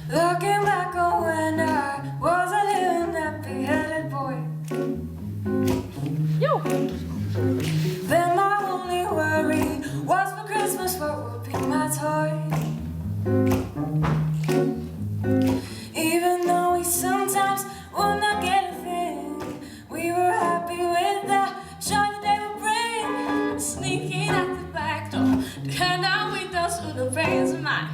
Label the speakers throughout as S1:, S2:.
S1: Looking back on when I was a little nappy-headed boy, then my only worry was for Christmas what would be my toy. Even though we sometimes would not get a thing, we were happy with the joy that they would bring. Sneaking at the back door to hand out windows to the friends of mine.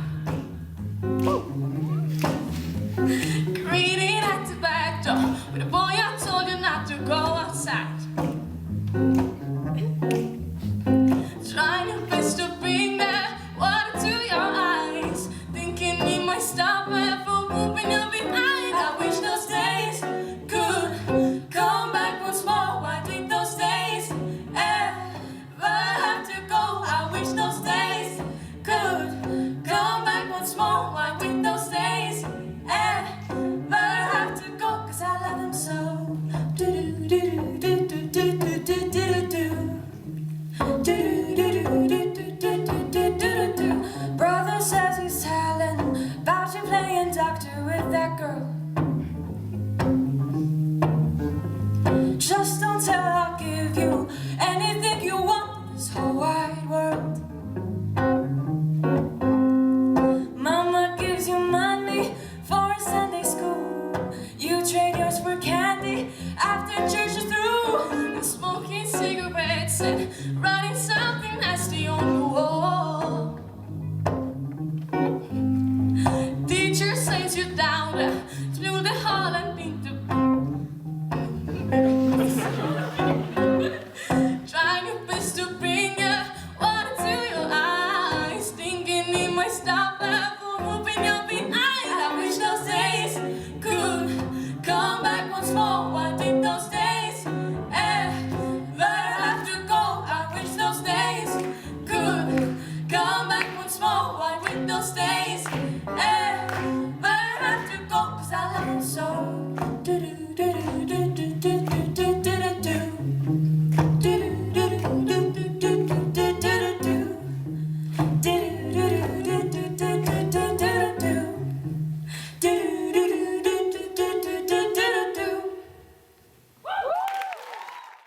S1: Greeting at the back door with a boy I told you not to go outside. Trying your best to bring that water to your eyes, thinking you might stop her from moving you behind. I wish those days could come back once more. Why did those days ever have to go? I wish those days could come back once more. Why would those days ever have to go? 'Cause I love them so. Brother says he's telling about you playing doctor with that girl. Just don't tell, I'll give you anything you want in this whole wide world. Mama gives you money for Sunday school. You trade yours for candy after church is through. You're smoking cigarettes and writing something nasty on the wall. Teacher sends you down through the hall and into trying your best to bring your water to your eyes, thinking it might stop her from moving you behind. I wish those days could come back once more. Why did those days ever have to go? I wish those days could come back once more. Why did those days